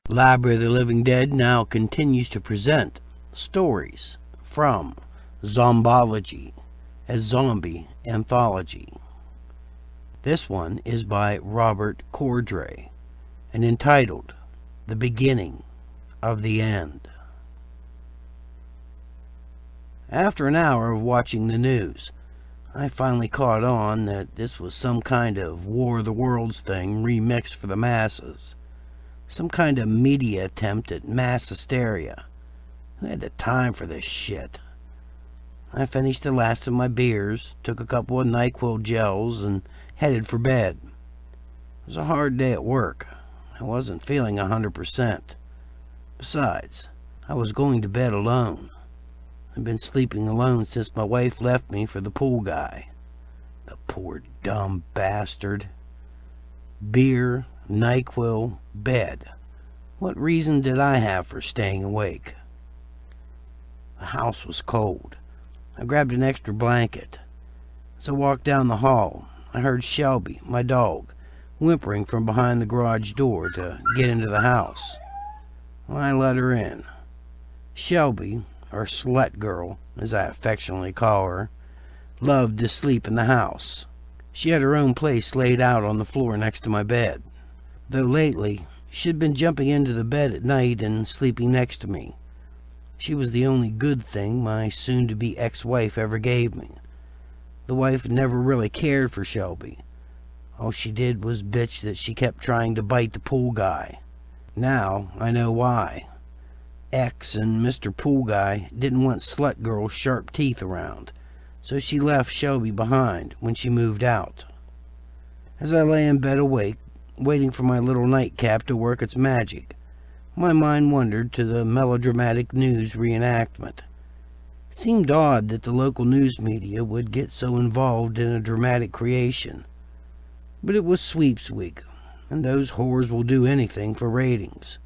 Library of the Living Dead now continues to present stories from Zombology, a Zombie Anthology. This one is by Robert Cordray and entitled The Beginning of the End. After an hour of watching the news, I finally caught on that this was some kind of War of the Worlds thing remixed for the masses. Some kind of media attempt at mass hysteria. Who had the time for this shit? I finished the last of my beers, took a couple of NyQuil gels, and headed for bed. It was a hard day at work. I wasn't feeling 100%. Besides, I was going to bed alone. I've been sleeping alone since my wife left me for the pool guy. The poor dumb bastard. Beer, NyQuil, bed. What reason did I have for staying awake? The house was cold. I grabbed an extra blanket. As I walked down the hall, I heard Shelby, my dog, whimpering from behind the garage door to get into the house. I let her in. Shelby, or Slut Girl, as I affectionately call her, loved to sleep in the house. She had her own place laid out on the floor next to my bed, though lately she'd been jumping into the bed at night and sleeping next to me. She was the only good thing my soon-to-be ex-wife ever gave me. The wife never really cared for Shelby. All she did was bitch that she kept trying to bite the pool guy. Now I know why. X and Mr. Pool Guy didn't want Slut Girl's sharp teeth around, so she left Shelby behind when she moved out. As I lay in bed awake, waiting for my little nightcap to work its magic, my mind wandered to the melodramatic news reenactment. It seemed odd that the local news media would get so involved in a dramatic creation. But it was sweeps week, and those whores will do anything for ratings.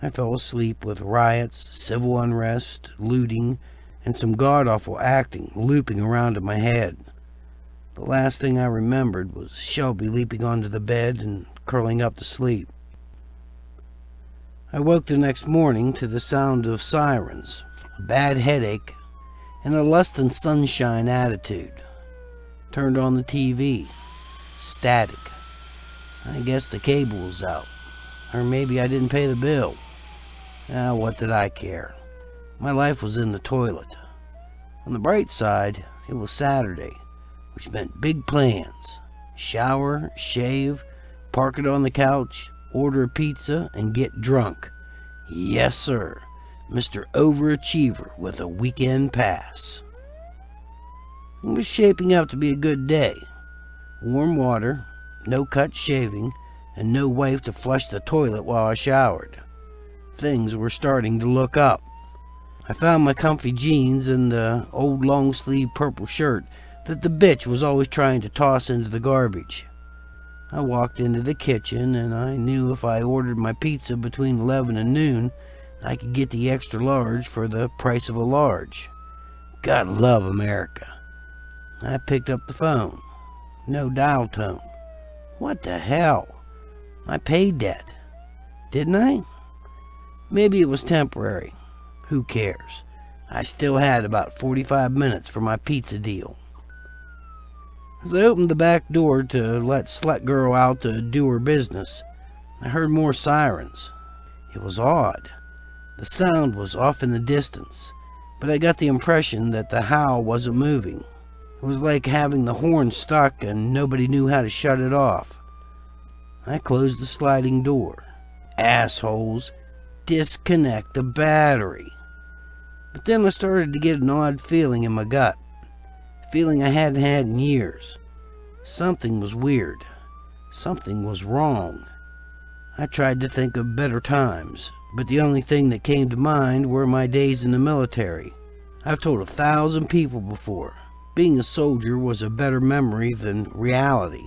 I fell asleep with riots, civil unrest, looting, and some god-awful acting looping around in my head. The last thing I remembered was Shelby leaping onto the bed and curling up to sleep. I woke the next morning to the sound of sirens, a bad headache, and a less-than-sunshine attitude. Turned on the TV. Static. I guess the cable was out. Or maybe I didn't pay the bill. What did I care? My life was in the toilet. On the bright side, it was Saturday, which meant big plans. Shower, shave, park it on the couch, order a pizza, and get drunk. Yes, sir. Mr. Overachiever with a weekend pass. It was shaping up to be a good day. Warm water, no cut shaving, and no wife to flush the toilet while I showered. Things were starting to look up. I found my comfy jeans and the old long-sleeve purple shirt that the bitch was always trying to toss into the garbage. I walked into the kitchen, and I knew if I ordered my pizza between 11 and noon, I could get the extra large for the price of a large. Gotta love America. I picked up the phone. No dial tone. What the hell? I paid that. Didn't I? Maybe it was temporary. Who cares? I still had about 45 minutes for my pizza deal. As I opened the back door to let Slut Girl out to do her business, I heard more sirens. It was odd. The sound was off in the distance, but I got the impression that the howl wasn't moving. It was like having the horn stuck and nobody knew how to shut it off. I closed the sliding door. Assholes, disconnect the battery. But then I started to get an odd feeling in my gut. A feeling I hadn't had in years. Something was weird. Something was wrong. I tried to think of better times, but the only thing that came to mind were my days in the military. I've told 1,000 people before, being a soldier was a better memory than reality.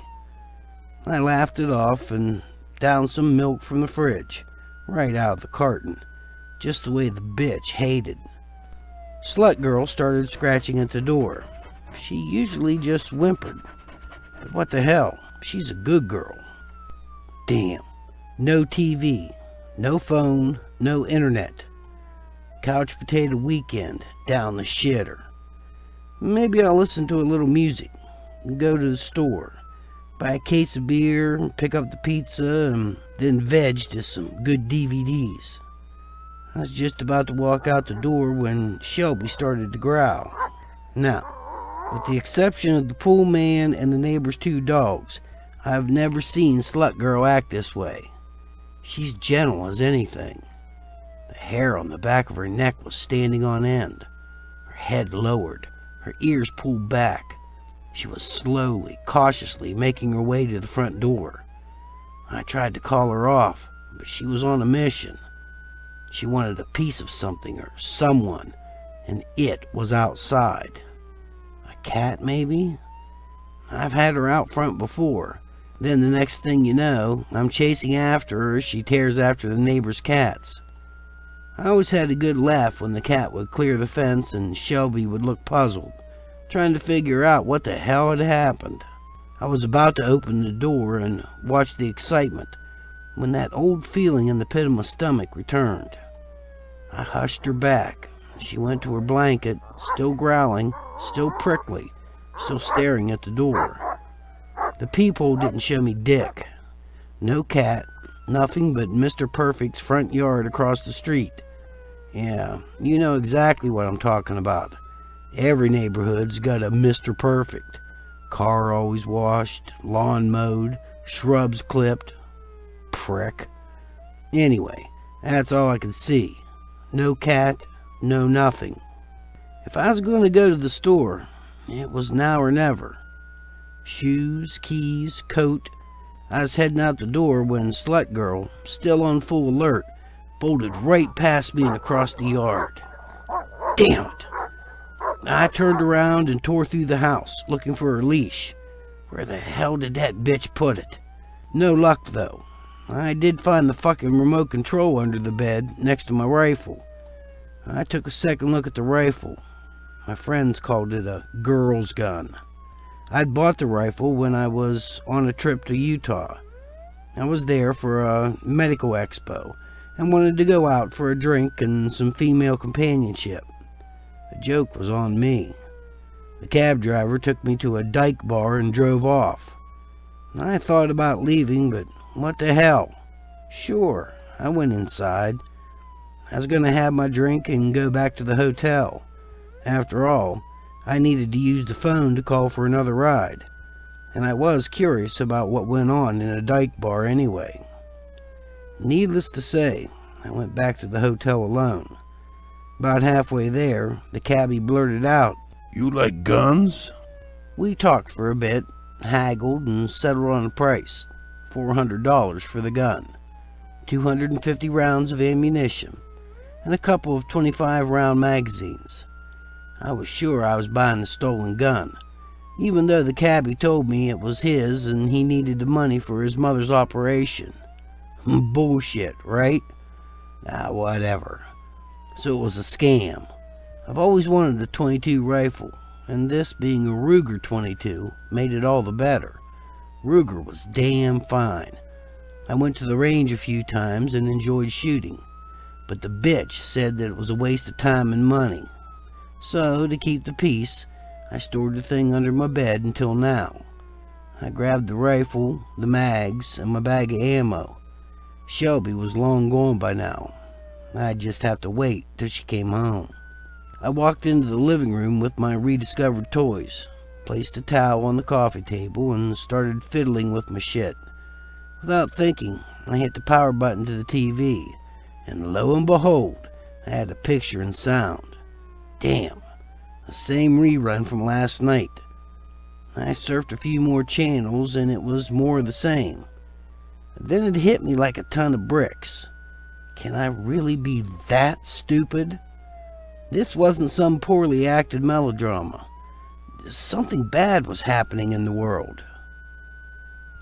I laughed it off and downed some milk from the fridge, right out of the carton, just the way the bitch hated. Slut Girl started scratching at the door. She usually just whimpered. But what the hell? She's a good girl. Damn. No TV. No phone, no internet. Couch potato weekend down the shitter. Maybe I'll listen to a little music, go to the store, buy a case of beer, pick up the pizza, and then veg to some good DVDs. I was just about to walk out the door when Shelby started to growl. Now, with the exception of the pool man and the neighbor's 2 dogs, I have never seen Slut Girl act this way. She's gentle as anything. The hair on the back of her neck was standing on end, her head lowered, her ears pulled back. She was slowly, cautiously making her way to the front door. I tried to call her off, but she was on a mission. She wanted a piece of something or someone, and it was outside. A cat, maybe? I've had her out front before. Then the next thing you know, I'm chasing after her as she tears after the neighbor's cats. I always had a good laugh when the cat would clear the fence and Shelby would look puzzled, trying to figure out what the hell had happened. I was about to open the door and watch the excitement when that old feeling in the pit of my stomach returned. I hushed her back. She went to her blanket, still growling, still prickly, still staring at the door. The peephole didn't show me dick. No cat, nothing but Mr. Perfect's front yard across the street. Yeah, you know exactly what I'm talking about. Every neighborhood's got a Mr. Perfect. Car always washed, lawn mowed, shrubs clipped. Prick. Anyway, that's all I could see. No cat, no nothing. If I was going to go to the store, it was now or never. Shoes, keys, coat. I was heading out the door when Slut Girl, still on full alert, bolted right past me and across the yard. Damn it! I turned around and tore through the house, looking for her leash. Where the hell did that bitch put it? No luck, though. I did find the fucking remote control under the bed, next to my rifle. I took a second look at the rifle. My friends called it a girl's gun. I'd bought the rifle when I was on a trip to Utah. I was there for a medical expo and wanted to go out for a drink and some female companionship. The joke was on me. The cab driver took me to a dyke bar and drove off. I thought about leaving, but what the hell? Sure, I went inside. I was going to have my drink and go back to the hotel. After all, I needed to use the phone to call for another ride, and I was curious about what went on in a dyke bar anyway. Needless to say, I went back to the hotel alone. About halfway there, the cabbie blurted out, "You like guns?" We talked for a bit, haggled, and settled on a price. $400 for the gun, 250 rounds of ammunition, and a couple of 25-round magazines. I was sure I was buying a stolen gun, even though the cabbie told me it was his and he needed the money for his mother's operation. Bullshit, right? Whatever. So it was a scam. I've always wanted a .22 rifle, and this being a Ruger 22 made it all the better. Ruger was damn fine. I went to the range a few times and enjoyed shooting, but the bitch said that it was a waste of time and money. So, to keep the peace, I stored the thing under my bed until now. I grabbed the rifle, the mags, and my bag of ammo. Shelby was long gone by now. I'd just have to wait till she came home. I walked into the living room with my rediscovered toys, placed a towel on the coffee table, and started fiddling with my shit. Without thinking, I hit the power button to the TV, and lo and behold, I had a picture and sound. Damn, the same rerun from last night. I surfed a few more channels and it was more of the same. Then it hit me like a ton of bricks. Can I really be that stupid? This wasn't some poorly acted melodrama. Something bad was happening in the world.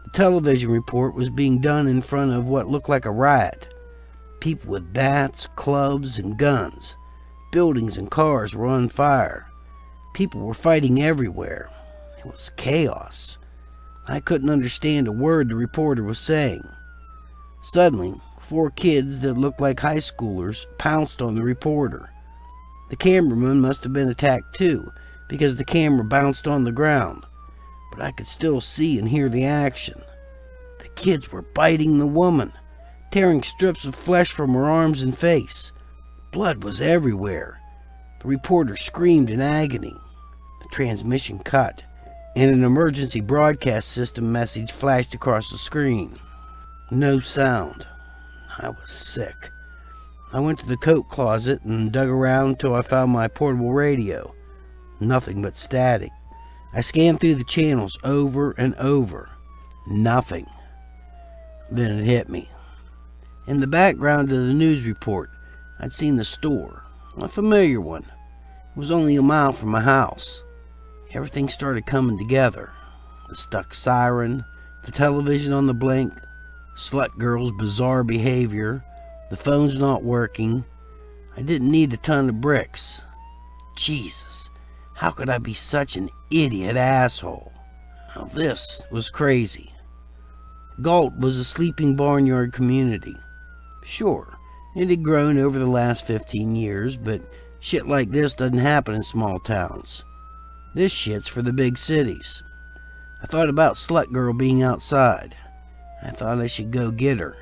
The television report was being done in front of what looked like a riot. People with bats, clubs, and guns. Buildings and cars were on fire. People were fighting everywhere. It was chaos. I couldn't understand a word the reporter was saying. Suddenly, 4 kids that looked like high schoolers pounced on the reporter. The cameraman must have been attacked too, because the camera bounced on the ground, but I could still see and hear the action. The kids were biting the woman, tearing strips of flesh from her arms and face. Blood was everywhere. The reporter screamed in agony. The transmission cut, and an emergency broadcast system message flashed across the screen. No sound. I was sick. I went to the coat closet and dug around until I found my portable radio. Nothing but static. I scanned through the channels over and over. Nothing. Then it hit me. In the background of the news report, I'd seen the store, a familiar one. It was only a mile from my house. Everything started coming together. The stuck siren, the television on the blink, Slut Girl's bizarre behavior, the phone's not working. I didn't need a ton of bricks. Jesus, how could I be such an idiot asshole? Now this was crazy. Galt was a sleeping barnyard community. Sure, it had grown over the last 15 years, but shit like this doesn't happen in small towns. This shit's for the big cities. I thought about Slut Girl being outside. I thought I should go get her,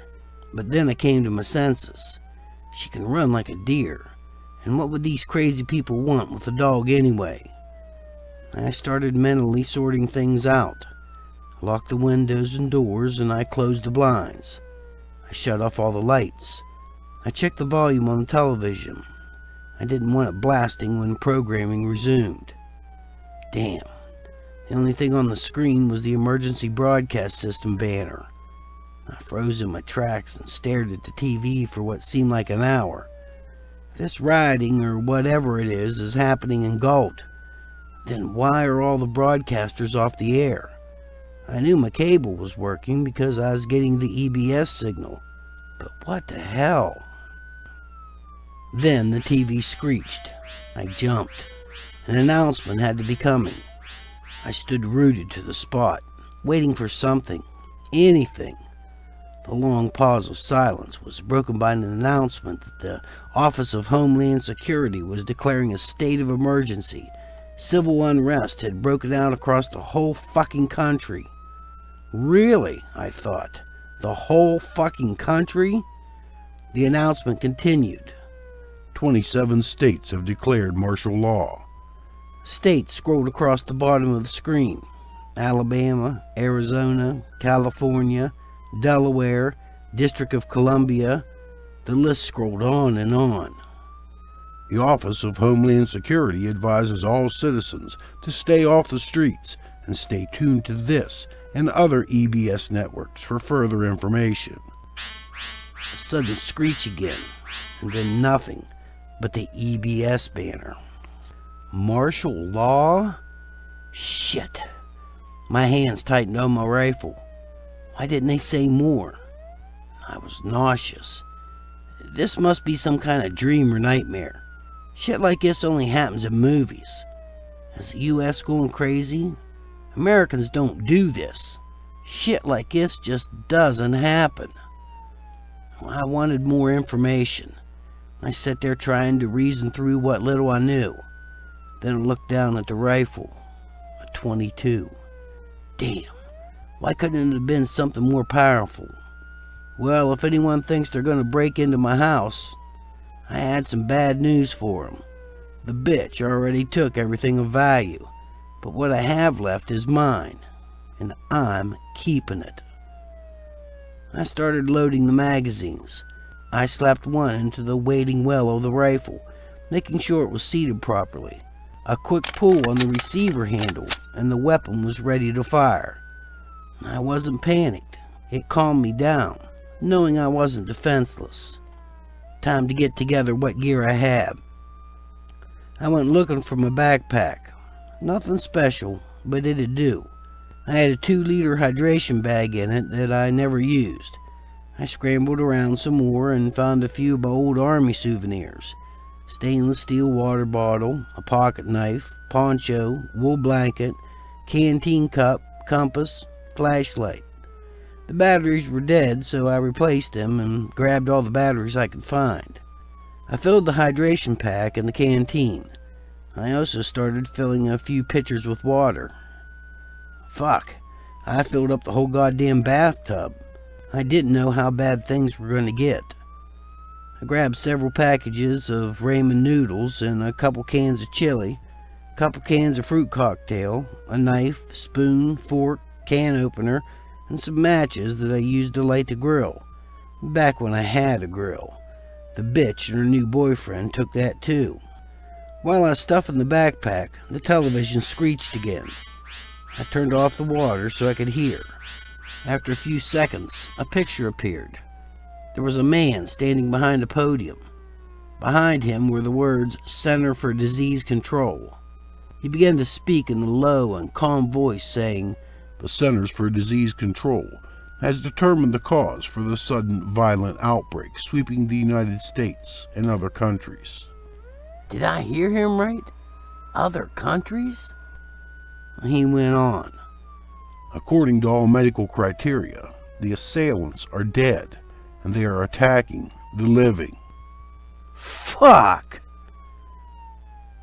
but then I came to my senses. She can run like a deer, and what would these crazy people want with a dog anyway? I started mentally sorting things out. I locked the windows and doors, and I closed the blinds. I shut off all the lights. I checked the volume on the television. I didn't want it blasting when programming resumed. Damn. The only thing on the screen was the emergency broadcast system banner. I froze in my tracks and stared at the TV for what seemed like an hour. If this rioting, or whatever it is happening in Galt, then why are all the broadcasters off the air? I knew my cable was working because I was getting the EBS signal. But what the hell? Then the TV screeched. I jumped. An announcement had to be coming. I stood rooted to the spot, waiting for something, anything. The long pause of silence was broken by an announcement that the Office of Homeland Security was declaring a state of emergency. Civil unrest had broken out across the whole fucking country. Really? I thought. The whole fucking country? The announcement continued. 27 states have declared martial law. States scrolled across the bottom of the screen. Alabama, Arizona, California, Delaware, District of Columbia. The list scrolled on and on. The Office of Homeland Security advises all citizens to stay off the streets and stay tuned to this and other EBS networks for further information. A sudden screech again, and then nothing but the EBS banner. Martial law? Shit. My hands tightened on my rifle. Why didn't they say more? I was nauseous. This must be some kind of dream or nightmare. Shit like this only happens in movies. Is the U.S. going crazy? Americans don't do this. Shit like this just doesn't happen. I wanted more information. I sat there trying to reason through what little I knew. Then I looked down at the rifle. A .22. Damn. Why couldn't it have been something more powerful? Well, if anyone thinks they're going to break into my house, I had some bad news for them. The bitch already took everything of value, but what I have left is mine, and I'm keeping it. I started loading the magazines. I slapped one into the waiting well of the rifle, making sure it was seated properly. A quick pull on the receiver handle, and the weapon was ready to fire. I wasn't panicked. It calmed me down, knowing I wasn't defenseless. Time to get together what gear I had. I went looking for my backpack. Nothing special, but it'd do. I had a 2-liter hydration bag in it that I never used. I scrambled around some more and found a few of my old army souvenirs. Stainless steel water bottle, a pocket knife, poncho, wool blanket, canteen cup, compass, flashlight. The batteries were dead, so I replaced them and grabbed all the batteries I could find. I filled the hydration pack in the canteen. I also started filling a few pitchers with water. Fuck, I filled up the whole goddamn bathtub. I didn't know how bad things were going to get. I grabbed several packages of ramen noodles and a couple cans of chili, a couple cans of fruit cocktail, a knife, spoon, fork, can opener, and some matches that I used to light the grill. Back when I had a grill. The bitch and her new boyfriend took that too. While I was stuffing the backpack, the television screeched again. I turned off the water so I could hear. After a few seconds, a picture appeared. There was a man standing behind a podium. Behind him were the words Center for Disease Control. He began to speak in a low and calm voice, saying, "The Centers for Disease Control has determined the cause for the sudden violent outbreak sweeping the United States and other countries." Did I hear him right? Other countries? He went on. "According to all medical criteria, the assailants are dead, and they are attacking the living. Fuck!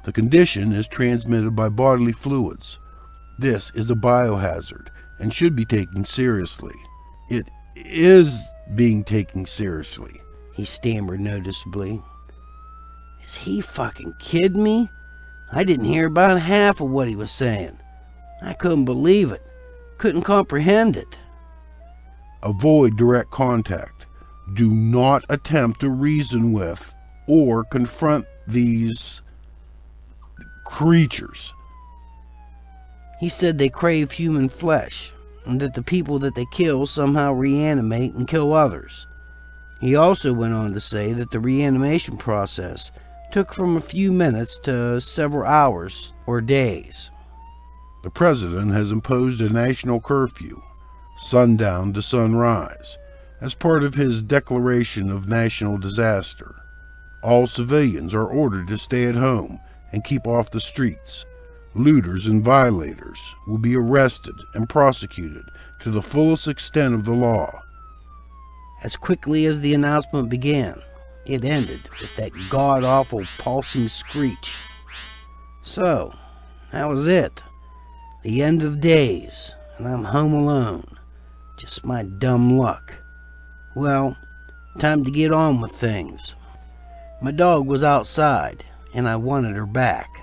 The condition is transmitted by bodily fluids. This is a biohazard and should be taken seriously. It is being taken seriously," he stammered noticeably. Is he fucking kidding me? I didn't hear about half of what he was saying. I couldn't believe it. Couldn't comprehend it. "Avoid direct contact. Do not attempt to reason with or confront these creatures." He said they crave human flesh, and that the people that they kill somehow reanimate and kill others. He also went on to say that the reanimation process took from a few minutes to several hours or days. "The president has imposed a national curfew, sundown to sunrise, as part of his declaration of national disaster. All civilians are ordered to stay at home and keep off the streets. Looters and violators will be arrested and prosecuted to the fullest extent of the law." As quickly as the announcement began, it ended with that god-awful pulsing screech. So, that was it. The end of days, and I'm home alone. Just my dumb luck. Well, time to get on with things. My dog was outside, and I wanted her back.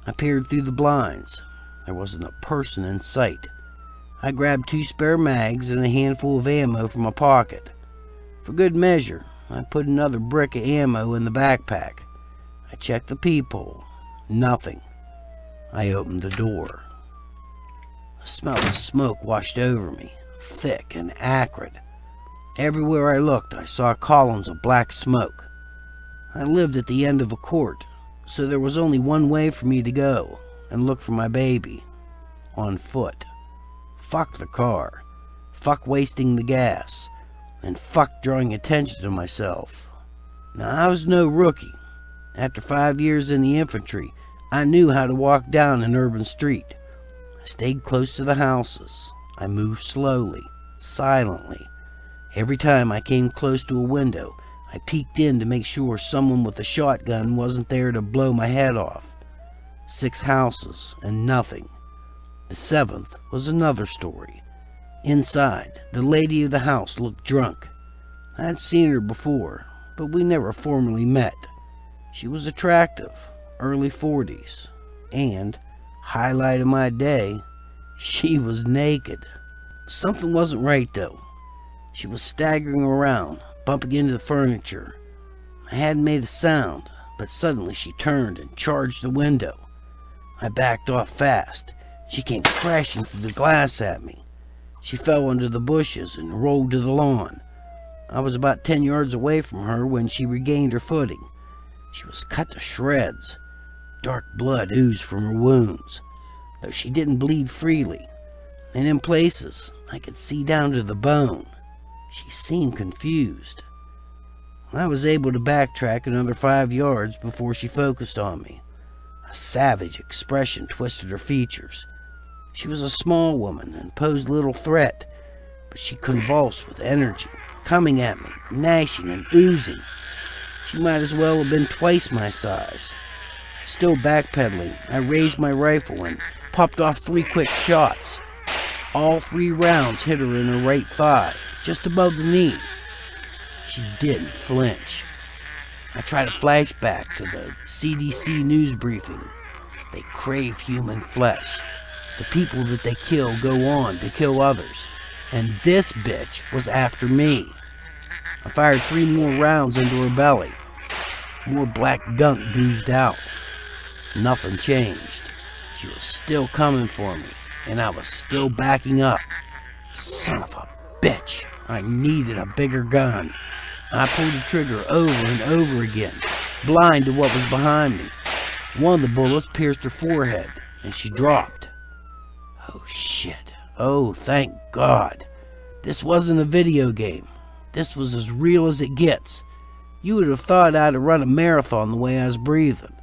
I peered through the blinds. There wasn't a person in sight. I grabbed 2 spare mags and a handful of ammo from my pocket. For good measure, I put another brick of ammo in the backpack. I checked the peephole. Nothing. I opened the door. The smell of smoke washed over me, thick and acrid. Everywhere I looked, I saw columns of black smoke. I lived at the end of a court, so there was only one way for me to go and look for my baby. On foot. Fuck the car. Fuck wasting the gas. And fuck drawing attention to myself. Now, I was no rookie. After 5 years in the infantry, I knew how to walk down an urban street. I stayed close to the houses. I moved slowly, silently. Every time I came close to a window, I peeked in to make sure someone with a shotgun wasn't there to blow my head off. 6 houses and nothing. The 7th was another story. Inside, the lady of the house looked drunk. I had seen her before, but we never formally met. She was attractive, early 40s, and, highlight of my day, she was naked. Something wasn't right though. She was staggering around, bumping into the furniture. I hadn't made a sound, but suddenly she turned and charged the window. I backed off fast. She came crashing through the glass at me. She fell under the bushes and rolled to the lawn. I was about 10 yards away from her when she regained her footing. She was cut to shreds. Dark blood oozed from her wounds, though she didn't bleed freely. And in places, I could see down to the bone. She seemed confused. I was able to backtrack another 5 yards before she focused on me. A savage expression twisted her features. She was a small woman and posed little threat, but but she convulsed with energy, coming at me, gnashing and oozing. She might as well have been twice my size. Still backpedaling, I raised my rifle and popped off 3 quick shots. All 3 rounds hit her in her right thigh, just above the knee. She didn't flinch. I tried to flashback to the CDC news briefing. They crave human flesh. The people that they kill go on to kill others. And this bitch was after me. I fired 3 more rounds into her belly. More black gunk oozed out. Nothing changed. She was still coming for me, and I was still backing up. Son of a bitch. I needed a bigger gun. I pulled the trigger over and over again, blind to what was behind me. One of the bullets pierced her forehead, and she dropped. Oh shit. Oh, thank God. This wasn't a video game. This was as real as it gets. You would have thought I'd have run a marathon the way I was breathing.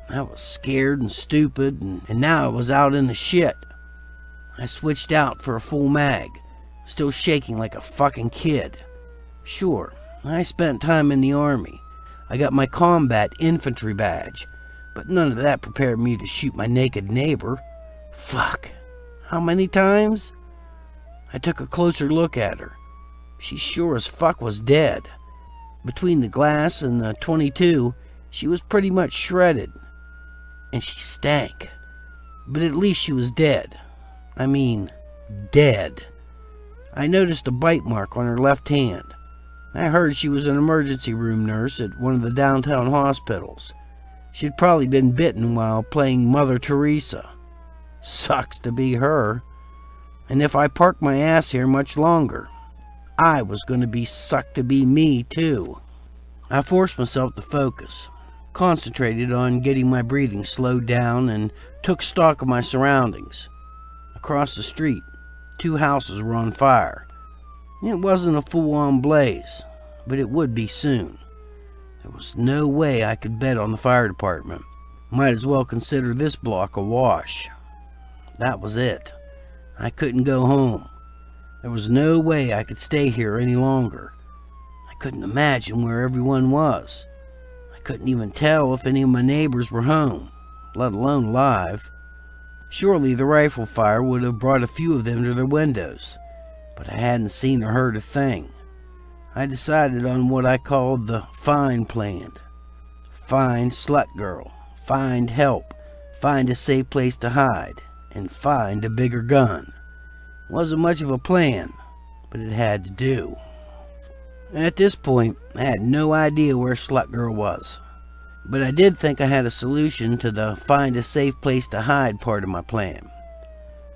I was scared and stupid, and now I was out in the shit. I switched out for a full mag, still shaking like a fucking kid. Sure, I spent time in the army. I got my combat infantry badge, but none of that prepared me to shoot my naked neighbor. Fuck. How many times? I took a closer look at her. She sure as fuck was dead. Between the glass and the .22, she was pretty much shredded. And she stank. But at least she was dead. I mean, dead. I noticed a bite mark on her left hand. I heard she was an emergency room nurse at one of the downtown hospitals. She'd probably been bitten while playing Mother Teresa. Sucks to be her. And if I parked my ass here much longer, I was going to be sucked to be me too. I forced myself to focus, concentrated on getting my breathing slowed down, and took stock of my surroundings. Across the street, 2 houses were on fire. It wasn't a full-on blaze, but it would be soon. There was no way I could bet on the fire department. Might as well consider this block a wash. That was it. I couldn't go home. There was no way I could stay here any longer. I couldn't imagine where everyone was. I couldn't even tell if any of my neighbors were home, let alone alive. Surely the rifle fire would have brought a few of them to their windows, but I hadn't seen or heard a thing. I decided on what I called the FIND plan. Find slut girl, find help, find a safe place to hide, and find a bigger gun. Wasn't much of a plan, but it had to do. At this point, I had no idea where Slut Girl was, but I did think I had a solution to the find a safe place to hide part of my plan.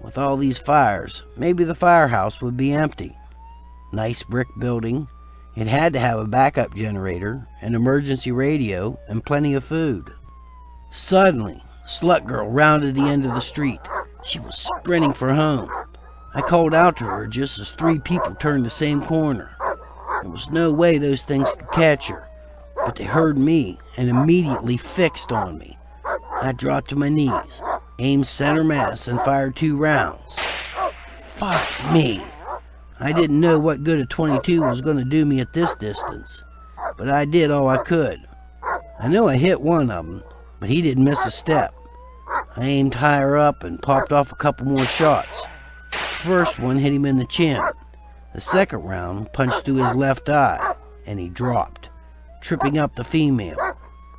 With all these fires, maybe the firehouse would be empty. Nice brick building. It had to have a backup generator, an emergency radio, and plenty of food. Suddenly, Slut Girl rounded the end of the street. She was sprinting for home. I called out to her just as 3 people turned the same corner. There was no way those things could catch her, but they heard me and immediately fixed on me. I dropped to my knees, aimed center mass, and fired 2 rounds. Fuck me. I didn't know what good a .22 was going to do me at this distance, but I did all I could. I know I hit one of them, but he didn't miss a step. I aimed higher up and popped off a couple more shots. The first one hit him in the chin. The second round punched through his left eye, and he dropped, tripping up the female.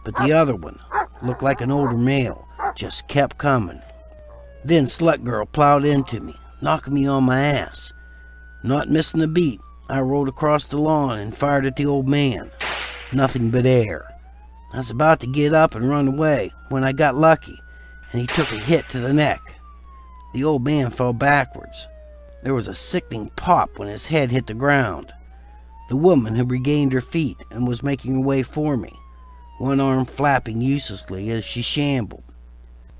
But the other one, looked like an older male, just kept coming. Then Slut Girl plowed into me, knocking me on my ass. Not missing a beat, I rolled across the lawn and fired at the old man. Nothing but air. I was about to get up and run away when I got lucky, and he took a hit to the neck. The old man fell backwards. There was a sickening pop when his head hit the ground. The woman had regained her feet and was making her way for me, one arm flapping uselessly as she shambled.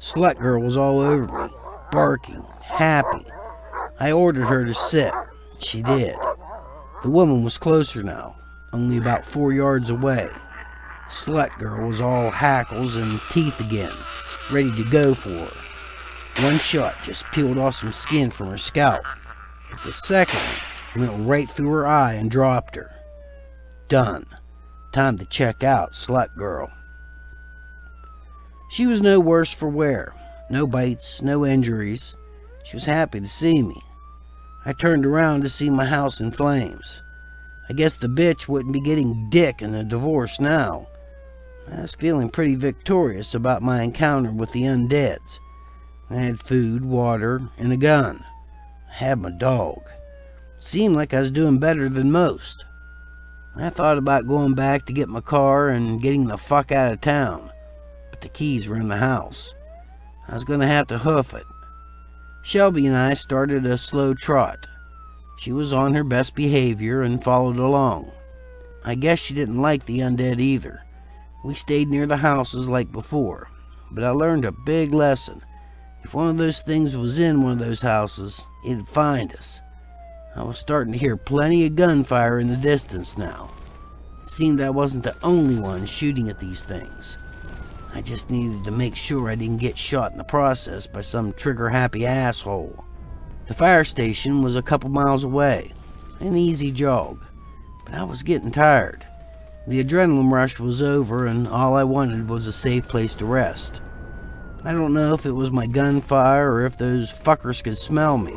Slut Girl was all over me, barking, happy. I ordered her to sit. She did. The woman was closer now, only about 4 yards away. Slut Girl was all hackles and teeth again, ready to go for her. One shot just peeled off some skin from her scalp, but the second one Went right through her eye and dropped her. Done. Time to check out, slut girl. She was no worse for wear. No bites, no injuries. She was happy to see me. I turned around to see my house in flames. I guess the bitch wouldn't be getting dick in a divorce now. I was feeling pretty victorious about my encounter with the undeads. I had food, water, and a gun. I had my dog. Seemed like I was doing better than most. I thought about going back to get my car and getting the fuck out of town, but the keys were in the house. I was going to have to hoof it. Shelby and I started a slow trot. She was on her best behavior and followed along. I guess she didn't like the undead either. We stayed near the houses like before, but I learned a big lesson. If one of those things was in one of those houses, it'd find us. I was starting to hear plenty of gunfire in the distance now. It seemed I wasn't the only one shooting at these things. I just needed to make sure I didn't get shot in the process by some trigger-happy asshole. The fire station was a couple miles away, an easy jog, but I was getting tired. The adrenaline rush was over and all I wanted was a safe place to rest. I don't know if it was my gunfire or if those fuckers could smell me,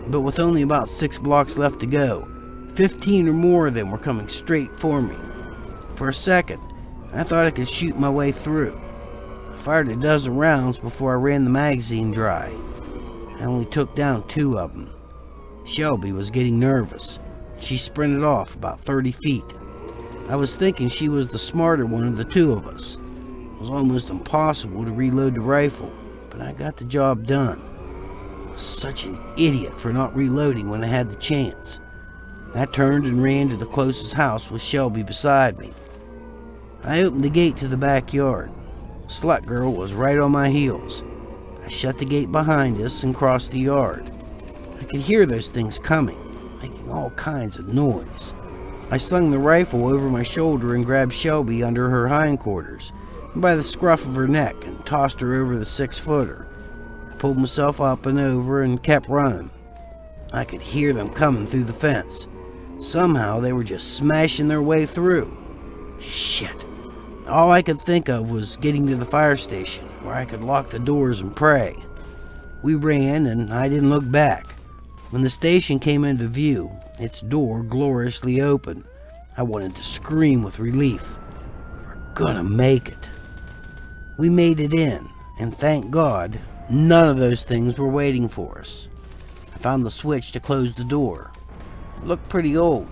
but with only about 6 blocks left to go, 15 or more of them were coming straight for me. For a second, I thought I could shoot my way through. I fired a dozen rounds before I ran the magazine dry. I only took down 2 of them. Shelby was getting nervous. She sprinted off about 30 feet. I was thinking she was the smarter one of the 2 of us. It was almost impossible to reload the rifle, but I got the job done. I was such an idiot for not reloading when I had the chance. I turned and ran to the closest house with Shelby beside me. I opened the gate to the backyard. The slut girl was right on my heels. I shut the gate behind us and crossed the yard. I could hear those things coming, making all kinds of noise. I slung the rifle over my shoulder and grabbed Shelby under her hindquarters and by the scruff of her neck and tossed her over the 6-footer. I pulled myself up and over and kept running. I could hear them coming through the fence. Somehow they were just smashing their way through. Shit. All I could think of was getting to the fire station where I could lock the doors and pray. We ran and I didn't look back. When the station came into view, its door gloriously open. I wanted to scream with relief. We're gonna make it. We made it in, and thank God, none of those things were waiting for us. I found the switch to close the door. It looked pretty old.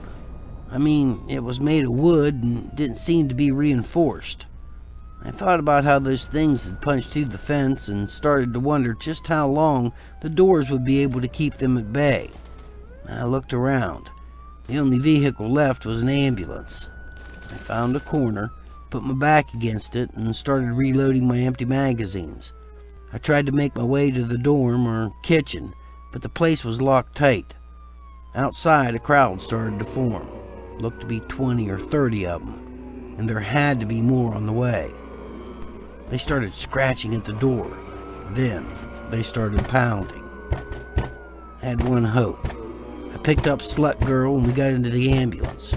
I mean, it was made of wood and didn't seem to be reinforced. I thought about how those things had punched through the fence and started to wonder just how long the doors would be able to keep them at bay. I looked around. The only vehicle left was an ambulance. I found a corner, put my back against it, and started reloading my empty magazines. I tried to make my way to the dorm or kitchen, but the place was locked tight. Outside, a crowd started to form. Looked to be 20 or 30 of them, and there had to be more on the way. They started scratching at the door. Then they started pounding. I had one hope. I picked up Slut Girl and we got into the ambulance.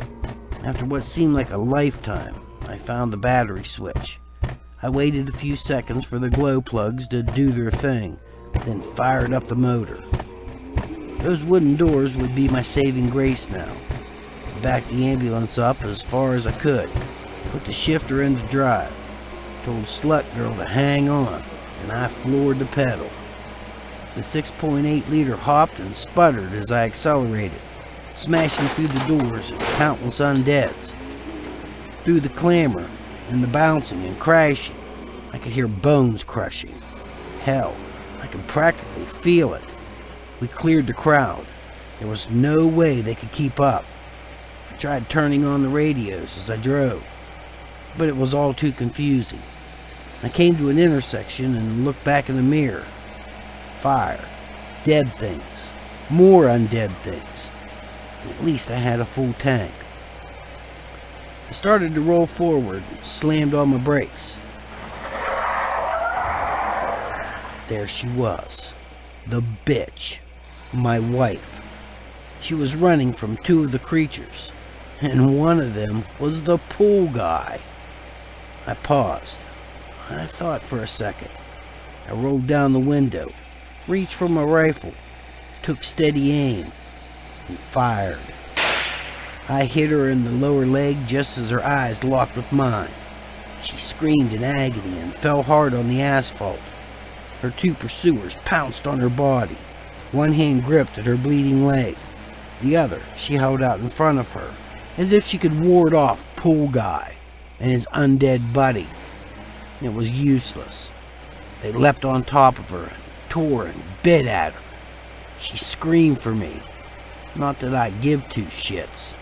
After what seemed like a lifetime, I found the battery switch. I waited a few seconds for the glow plugs to do their thing, then fired up the motor. Those wooden doors would be my saving grace now. I backed the ambulance up as far as I could, put the shifter into drive, told Slut Girl to hang on, and I floored the pedal. The 6.8 liter hopped and sputtered as I accelerated, smashing through the doors and countless undeads. Through the clamor and the bouncing and crashing, I could hear bones crushing. Hell, I could practically feel it. We cleared the crowd. There was no way they could keep up. I tried turning on the radios as I drove, but it was all too confusing. I came to an intersection and looked back in the mirror. Fire, dead things, more undead things. At least I had a full tank. I started to roll forward and slammed on my brakes. There she was, the bitch, my wife. She was running from two of the creatures, and one of them was the pool guy. I paused. I thought for a second. I rolled down the window, reached for my rifle, took steady aim, and fired. I hit her in the lower leg just as her eyes locked with mine. She screamed in agony and fell hard on the asphalt. Her two pursuers pounced on her body. One hand gripped at her bleeding leg. The other she held out in front of her, as if she could ward off Pool Guy and his undead buddy. It was useless. They leapt on top of her and tore and bit at her. She screamed for me. Not that I give two shits.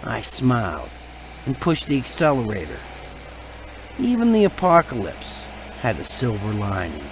I smiled and pushed the accelerator. Even the apocalypse had a silver lining.